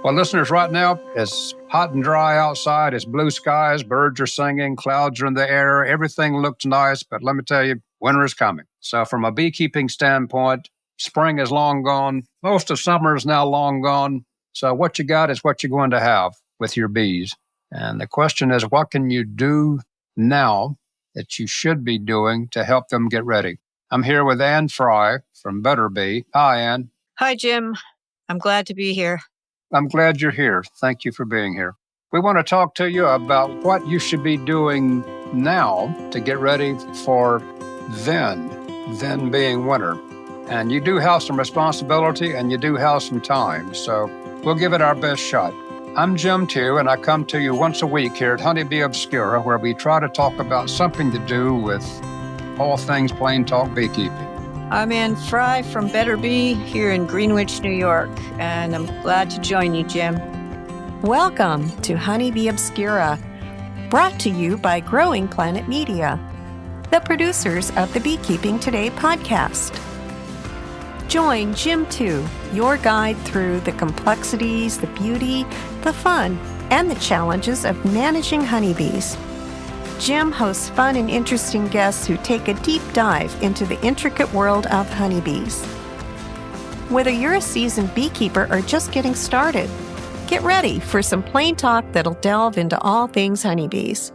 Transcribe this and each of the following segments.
Well, listeners, right now, it's hot and dry outside. It's blue skies, birds are singing, clouds are in the air. Everything looks nice, but let me tell you, winter is coming. So from a beekeeping standpoint, spring is long gone. Most of summer is now long gone. So what you got is what you're going to have with your bees. And the question is, what can you do now that you should be doing to help them get ready? I'm here with Anne Frey from Better Bee. Hi, Anne. Hi, Jim. I'm glad to be here. I'm glad you're here. Thank you for being here. We want to talk to you about what you should be doing now to get ready for then being winter. And you do have some responsibility and you do have some time, so we'll give it our best shot. I'm Jim, too, and I come to you once a week here at Honeybee Obscura, where we try to talk about something to do with all things plain talk beekeeping. I'm Anne Frey from Better Bee here in Greenwich, New York, and I'm glad to join you, Jim. Welcome to Honeybee Obscura, brought to you by Growing Planet Media, the producers of the Beekeeping Today podcast. Join Jim, too, your guide through the complexities, the beauty, the fun, and the challenges of managing honeybees. Jim hosts fun and interesting guests who take a deep dive into the intricate world of honeybees. Whether you're a seasoned beekeeper or just getting started, get ready for some plain talk that'll delve into all things honeybees.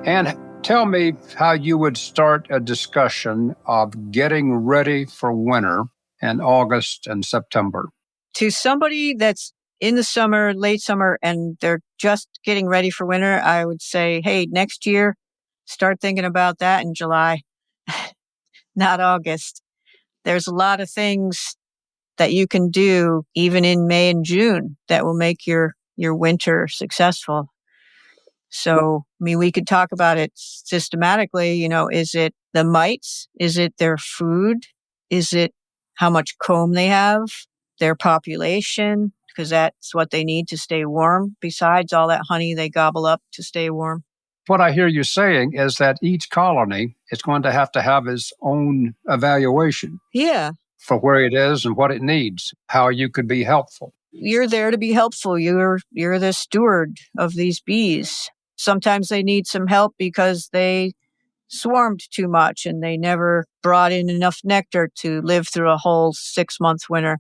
And tell me how you would start a discussion of getting ready for winter in August and September. To somebody that's in the summer, late summer, and they're just getting ready for winter, I would say, hey, next year, start thinking about that in July, not August. There's a lot of things that you can do even in May and June that will make your winter successful. So, I mean, we could talk about it systematically. You know, is it the mites? Is it their food? Is it how much comb they have? Their population? Because that's what they need to stay warm, besides all that honey they gobble up to stay warm. What I hear you saying is that each colony is going to have its own evaluation. Yeah. For where it is and what it needs, how you could be helpful. You're there to be helpful. You're the steward of these bees. Sometimes they need some help because they swarmed too much and they never brought in enough nectar to live through a whole 6-month winter.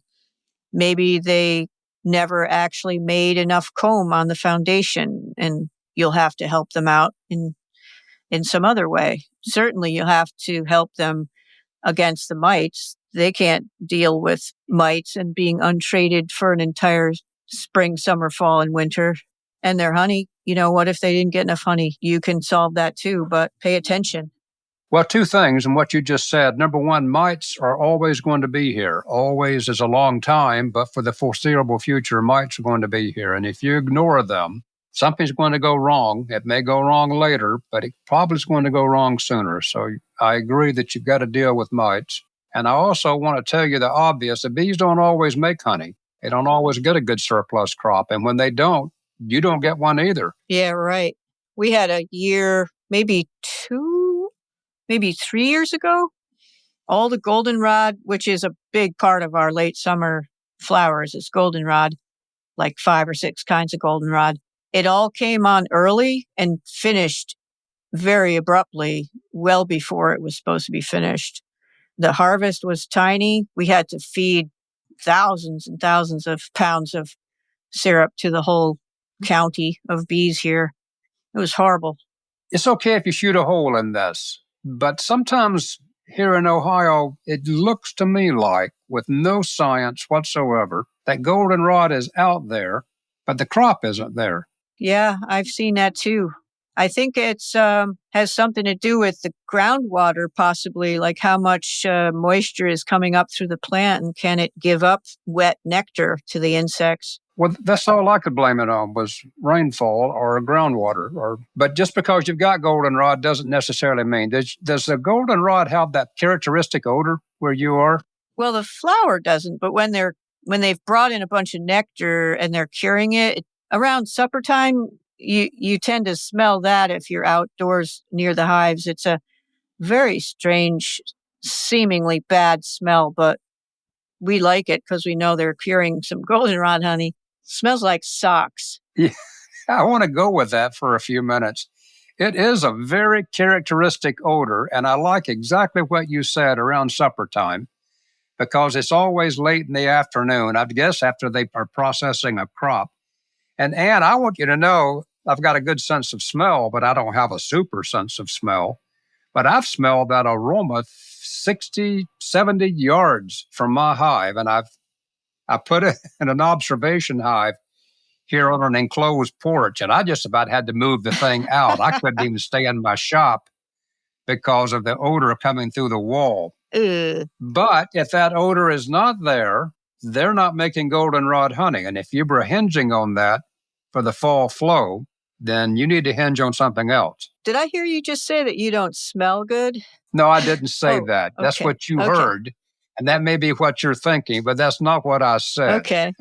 Maybe they never actually made enough comb on the foundation, and you'll have to help them out in some other way. Certainly you'll have to help them against the mites. They can't deal with mites and being untreated for an entire spring, summer, fall, and winter. And their honey, you know, what if they didn't get enough honey? You can solve that too, but pay attention. Well, two things in what you just said. Number one, mites are always going to be here. Always is a long time, but for the foreseeable future, mites are going to be here. And if you ignore them, something's going to go wrong. It may go wrong later, but it probably is going to go wrong sooner. So I agree that you've got to deal with mites. And I also want to tell you the obvious. The bees don't always make honey. They don't always get a good surplus crop. And when they don't, you don't get one either. Yeah, right. We had a year, maybe 3 years ago, all the goldenrod, which is a big part of our late summer flowers, is goldenrod, like 5 or 6 kinds of goldenrod. It all came on early and finished very abruptly, well before it was supposed to be finished. The harvest was tiny. We had to feed thousands and thousands of pounds of syrup to the whole county of bees here. It was horrible. It's okay if you shoot a hole in this. But sometimes here in Ohio, it looks to me like, with no science whatsoever, that goldenrod is out there, but the crop isn't there. Yeah, I've seen that too. I think it's has something to do with the groundwater, possibly, like how much moisture is coming up through the plant, and can it give up wet nectar to the insects? Well, that's all I could blame it on was rainfall or groundwater. But just because you've got goldenrod doesn't necessarily mean. Does the goldenrod have that characteristic odor where you are? Well, the flower doesn't, but when they've brought in a bunch of nectar and they're curing it, around supper time, you tend to smell that if you're outdoors near the hives. It's a very strange, seemingly bad smell, but we like it because we know they're curing some goldenrod honey. Smells like socks. Yeah, I want to go with that for a few minutes. It is a very characteristic odor, and I like exactly what you said around supper time because it's always late in the afternoon, I guess after they are processing a crop. And Anne, I want you to know I've got a good sense of smell, but I don't have a super sense of smell. But I've smelled that aroma 60, 70 yards from my hive, and I put it in an observation hive here on an enclosed porch, and I just about had to move the thing out. I couldn't even stay in my shop because of the odor coming through the wall. Ugh. But if that odor is not there, they're not making goldenrod honey. And if you were hinging on that for the fall flow, then you need to hinge on something else. Did I hear you just say that you don't smell good? No, I didn't say Oh, that. That's okay. what you Okay. heard. And that may be what you're thinking, but that's not what I said. Okay.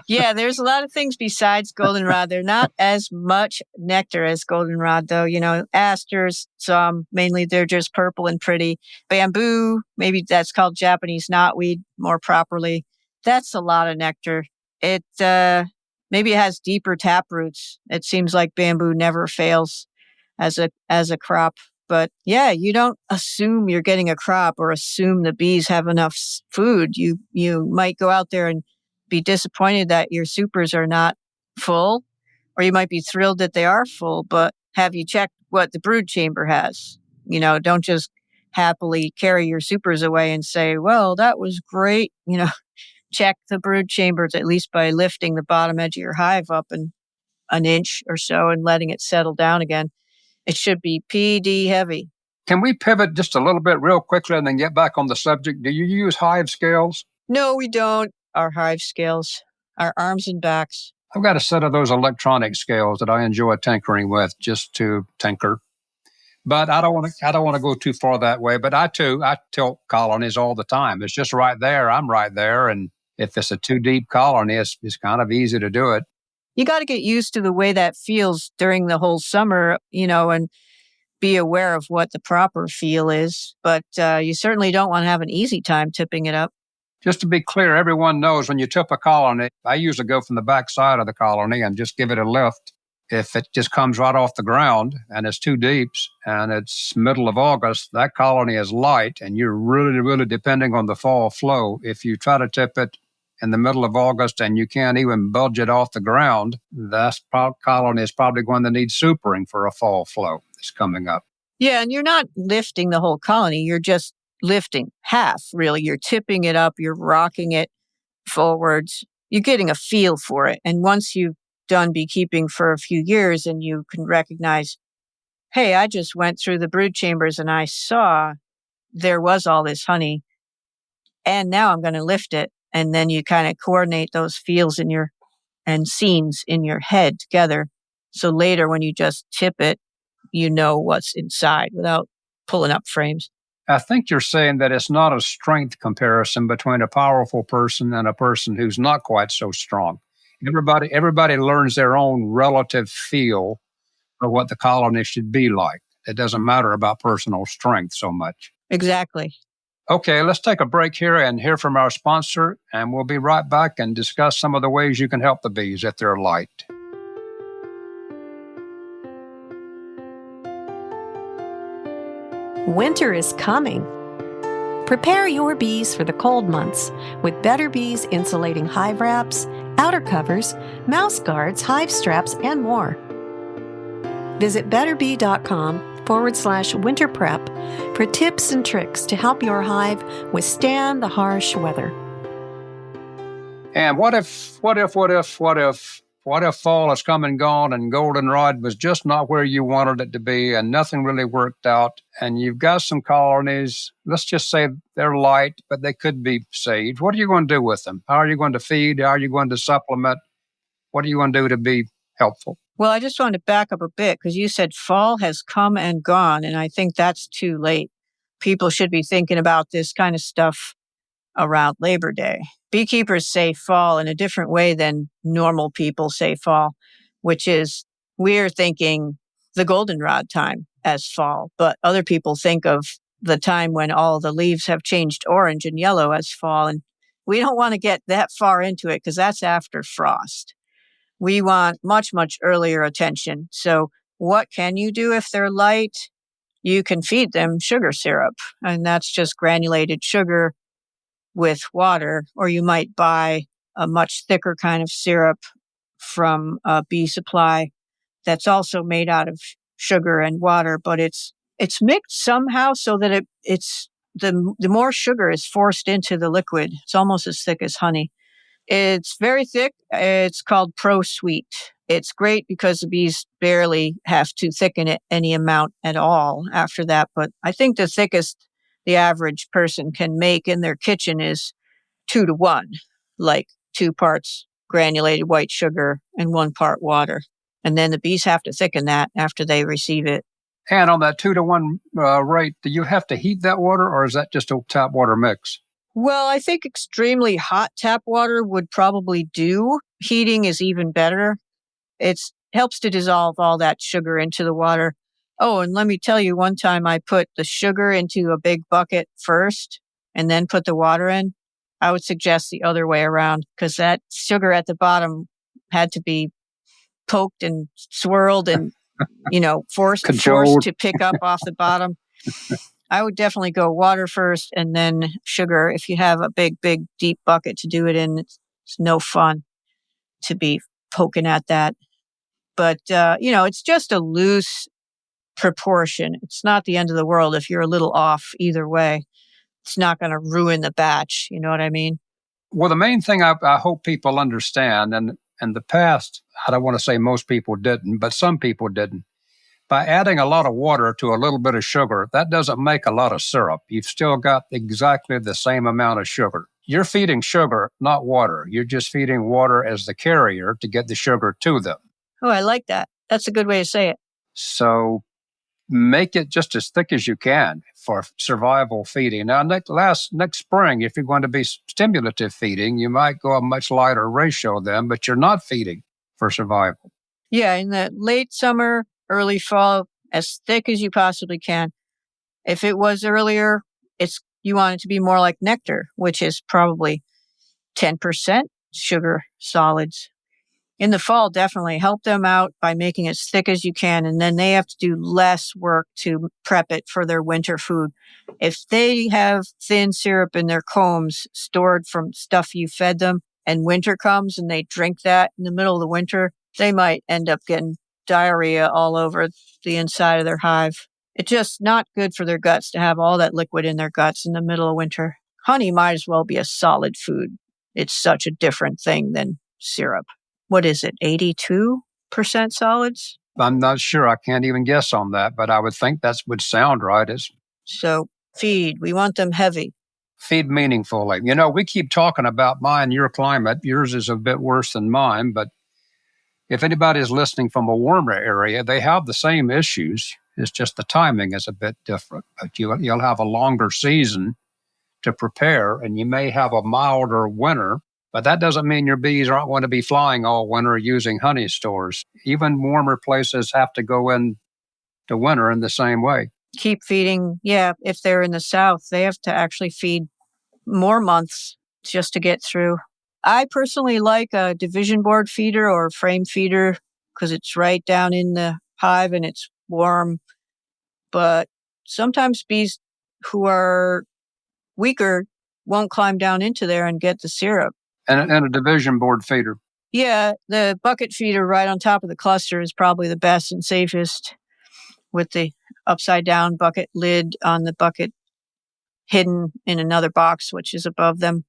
Yeah, there's a lot of things besides goldenrod. They're not as much nectar as goldenrod, though. You know, asters, some, mainly they're just purple and pretty. Bamboo, maybe that's called Japanese knotweed more properly. That's a lot of nectar. It maybe it has deeper tap roots. It seems like bamboo never fails as a crop. But yeah, you don't assume you're getting a crop or assume the bees have enough food. You might go out there and be disappointed that your supers are not full, or you might be thrilled that they are full, but have you checked what the brood chamber has? You know, don't just happily carry your supers away and say, well, that was great. You know, check the brood chambers at least by lifting the bottom edge of your hive up an inch or so and letting it settle down again. It should be PD heavy. Can we pivot just a little bit real quickly and then get back on the subject? Do you use hive scales? No, we don't. Our hive scales, our arms and backs. I've got a set of those electronic scales that I enjoy tinkering with just to tinker. But I don't want to go too far that way. But I tilt colonies all the time. It's just right there. I'm right there. And if it's a too deep colony, it's kind of easy to do it. You got to get used to the way that feels during the whole summer, you know, and be aware of what the proper feel is. But you certainly don't want to have an easy time tipping it up. Just to be clear, everyone knows when you tip a colony, I usually go from the back side of the colony and just give it a lift. If it just comes right off the ground and it's too deep and it's middle of August, that colony is light and you're really, really depending on the fall flow. If you try to tip it in the middle of August and you can't even budge it off the ground, that colony is probably going to need supering for a fall flow that's coming up. Yeah, and you're not lifting the whole colony. You're just lifting half, really. You're tipping it up. You're rocking it forwards. You're getting a feel for it. And once you've done beekeeping for a few years and you can recognize, hey, I just went through the brood chambers and I saw there was all this honey. And now I'm going to lift it. And then you kind of coordinate those feels and scenes in your head together. So later when you just tip it, you know what's inside without pulling up frames. I think you're saying that it's not a strength comparison between a powerful person and a person who's not quite so strong. Everybody learns their own relative feel for what the colony should be like. It doesn't matter about personal strength so much. Exactly. Okay, let's take a break here and hear from our sponsor, and we'll be right back and discuss some of the ways you can help the bees if they're light. Winter is coming. Prepare your bees for the cold months with Better Bees insulating hive wraps, outer covers, mouse guards, hive straps, and more. Visit betterbee.com/winter prep for tips and tricks to help your hive withstand the harsh weather. And what if fall has come and gone and goldenrod was just not where you wanted it to be and nothing really worked out and you've got some colonies, let's just say they're light, but they could be saved. What are you going to do with them? How are you going to feed? How are you going to supplement? What are you going to do to be helpful? Well, I just wanted to back up a bit because you said fall has come and gone, and I think that's too late. People should be thinking about this kind of stuff around Labor Day. Beekeepers say fall in a different way than normal people say fall, which is we're thinking the goldenrod time as fall, but other people think of the time when all the leaves have changed orange and yellow as fall. And We don't want to get that far into it because that's after frost. We want much, much earlier attention. So what can you do if they're light? You can feed them sugar syrup, and that's just granulated sugar with water, or you might buy a much thicker kind of syrup from a bee supply that's also made out of sugar and water, but it's mixed somehow so that it's the more sugar is forced into the liquid. It's almost as thick as honey. It's very thick. It's called Pro Sweet. It's great because the bees barely have to thicken it any amount at all after that. But I think the thickest the average person can make in their kitchen is 2-to-1, like 2 parts granulated white sugar and 1 part water. And then the bees have to thicken that after they receive it. And on that 2-to-1 rate, do you have to heat that water, or is that just a tap water mix? Well, I think extremely hot tap water would probably do. Heating is even better. It helps to dissolve all that sugar into the water. Oh, and let me tell you, one time I put the sugar into a big bucket first and then put the water in. I would suggest the other way around because that sugar at the bottom had to be poked and swirled and, forced to pick up off the bottom. I would definitely go water first and then sugar. If you have a big, big, deep bucket to do it in, it's no fun to be poking at that. But, it's just a loose proportion. It's not the end of the world if you're a little off either way. It's not going to ruin the batch. You know what I mean? Well, the main thing I hope people understand, and in the past, I don't want to say most people didn't, but some people didn't. By adding a lot of water to a little bit of sugar, that doesn't make a lot of syrup. You've still got exactly the same amount of sugar. You're feeding sugar, not water. You're just feeding water as the carrier to get the sugar to them. Oh, I like that. That's a good way to say it. So make it just as thick as you can for survival feeding. Now, next spring, if you're going to be stimulative feeding, you might go a much lighter ratio then, but you're not feeding for survival. Yeah, in the late summer, early fall, as thick as you possibly can. If it was earlier, you want it to be more like nectar, which is probably 10% sugar solids. In the fall, definitely help them out by making it as thick as you can, and then they have to do less work to prep it for their winter food. If they have thin syrup in their combs stored from stuff you fed them, and winter comes and they drink that in the middle of the winter, they might end up getting diarrhea all over the inside of their hive. It's just not good for their guts to have all that liquid in their guts in the middle of winter. Honey might as well be a solid food. It's such a different thing than syrup. What is it, 82% solids? I'm not sure. I can't even guess on that, but I would think that would sound right. So feed. We want them heavy. Feed meaningfully. We keep talking about mine, your climate. Yours is a bit worse than mine, but if anybody's listening from a warmer area, they have the same issues. It's just the timing is a bit different. But you'll have a longer season to prepare, and you may have a milder winter. But that doesn't mean your bees aren't going to be flying all winter using honey stores. Even warmer places have to go into winter in the same way. Keep feeding. Yeah, if they're in the south, they have to actually feed more months just to get through. I personally like a division board feeder or frame feeder because it's right down in the hive and it's warm. But sometimes bees who are weaker won't climb down into there and get the syrup. And a division board feeder. Yeah, the bucket feeder right on top of the cluster is probably the best and safest, with the upside down bucket lid on the bucket hidden in another box, which is above them.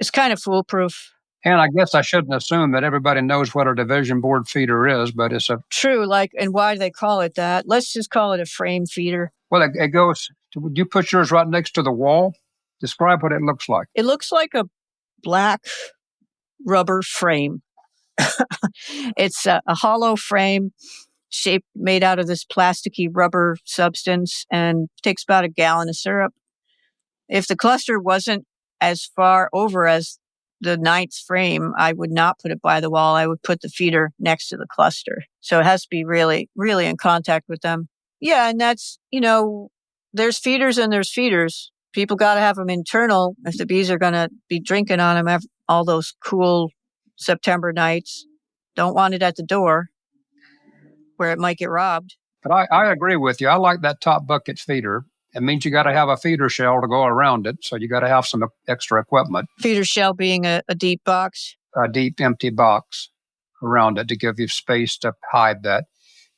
It's kind of foolproof. And I guess I shouldn't assume that everybody knows what a division board feeder is, but it's a... True, and why do they call it that? Let's just call it a frame feeder. Well, it goes... Would you put yours right next to the wall? Describe what it looks like. It looks like a black rubber frame. It's a hollow frame made out of this plasticky rubber substance and takes about 1 gallon of syrup. If the cluster wasn't as far over as the 9th frame, I would not put it by the wall. I would put the feeder next to the cluster. So it has to be really, really in contact with them. Yeah, and that's, there's feeders and there's feeders. people got to have them internal if the bees are going to be drinking on them all those cool September nights. Don't want it at the door where it might get robbed. But I agree with you. I like that top bucket feeder. It means you got to have a feeder shell to go around it. So you got to have some extra equipment. Feeder shell being a deep box. A deep, empty box around it to give you space to hide that.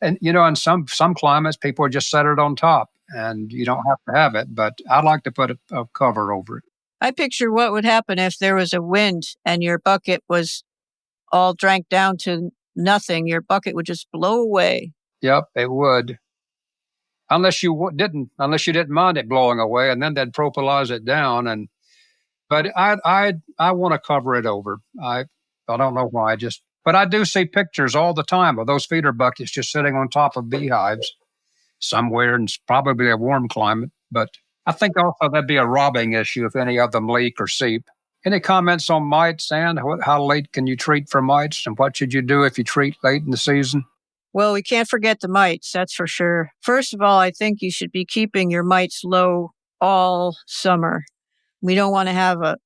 And, in some climates, people just set it on top and you don't have to have it. But I like to put a cover over it. I picture what would happen if there was a wind and your bucket was all drank down to nothing. Your bucket would just blow away. Yep, it would. Unless you didn't mind it blowing away, and then they'd propylize it down. But I want to cover it over. I don't know why. But I do see pictures all the time of those feeder buckets just sitting on top of beehives somewhere, and it's probably a warm climate. But I think also that'd be a robbing issue if any of them leak or seep. Any comments on mites, Anne? How late can you treat for mites, and what should you do if you treat late in the season? Well, we can't forget the mites, that's for sure. First of all, I think you should be keeping your mites low all summer. We don't want to have a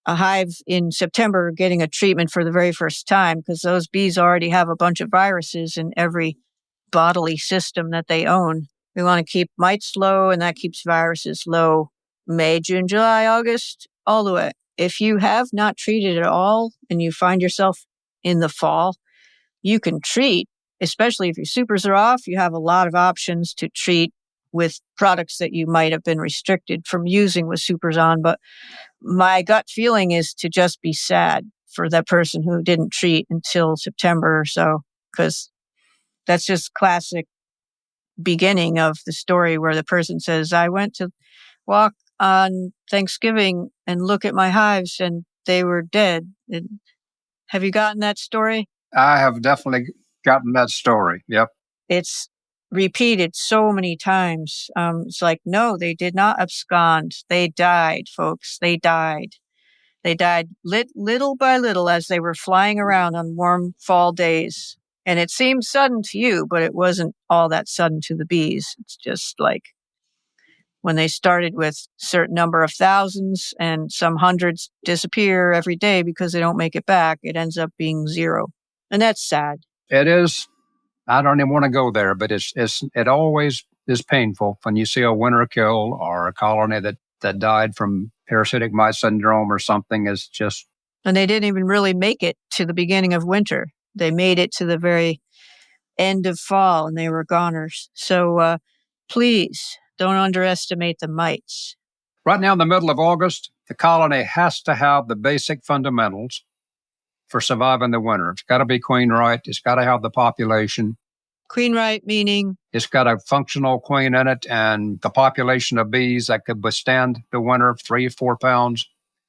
hive in September getting a treatment for the very first time because those bees already have a bunch of viruses in every bodily system that they own. We want to keep mites low, and that keeps viruses low May, June, July, August, all the way. If you have not treated at all and you find yourself in the fall, you can treat. Especially if your supers are off, you have a lot of options to treat with products that you might have been restricted from using with supers on. But my gut feeling is to just be sad for that person who didn't treat until September or so, because that's just classic beginning of the story where the person says, I went to walk on Thanksgiving and look at my hives and they were dead. Have you gotten that story? I have definitely gotten that story. Yep. It's repeated so many times. It's like, no, they did not abscond. They died, folks. They died. They died little by little as they were flying around on warm fall days. And it seemed sudden to you, but it wasn't all that sudden to the bees. It's just like when they started with a certain number of thousands and some hundreds disappear every day because they don't make it back, it ends up being zero. And that's sad. It is. I don't even want to go there, but it always is painful when you see a winter kill or a colony that died from parasitic mite syndrome or something. Is just. And they didn't even really make it to the beginning of winter. They made it to the very end of fall and they were goners. So please don't underestimate the mites. Right now in the middle of August, the colony has to have the basic fundamentals for surviving the winter. It's got to be queen right. It's got to have the population. Queen right meaning? It's got a functional queen in it and the population of bees that could withstand the winter, 3 or 4 pounds,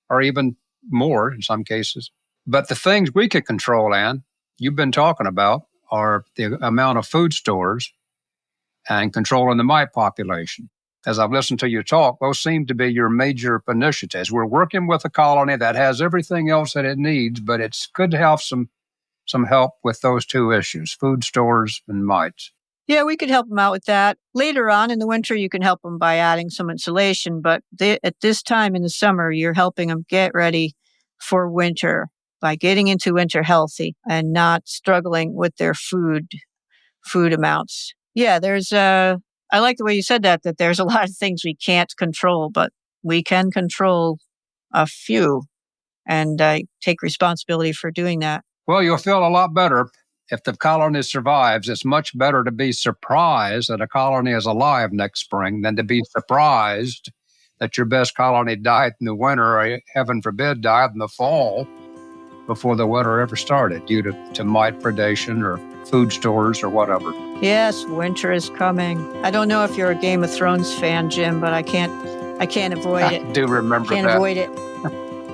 or even more in some cases. But the things we could control, Anne, you've been talking about, are the amount of food stores and controlling the mite population. As I've listened to you talk, those seem to be your major initiatives. We're working with a colony that has everything else that it needs, but it's good to have some help with those two issues, food stores and mites. Yeah, we could help them out with that. Later on in the winter, you can help them by adding some insulation, but at this time in the summer, you're helping them get ready for winter by getting into winter healthy and not struggling with their food amounts. Yeah, I like the way you said that there's a lot of things we can't control, but we can control a few, and I take responsibility for doing that. Well, you'll feel a lot better if the colony survives. It's much better to be surprised that a colony is alive next spring than to be surprised that your best colony died in the winter, or heaven forbid, died in the fall before the winter ever started due to mite predation or food stores or whatever. Yes, winter is coming. I don't know if you're a Game of Thrones fan, Jim, but I can't avoid it. I do remember that. Can't avoid it.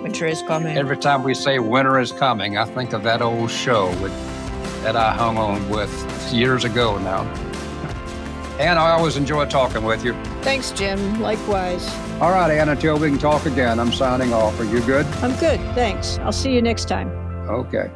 Winter is coming. Every time we say winter is coming, I think of that old show that I hung on with years ago now. And I always enjoy talking with you. Thanks, Jim. Likewise. All right, Anne, until we can talk again, I'm signing off. Are you good? I'm good. Thanks. I'll see you next time. Okay.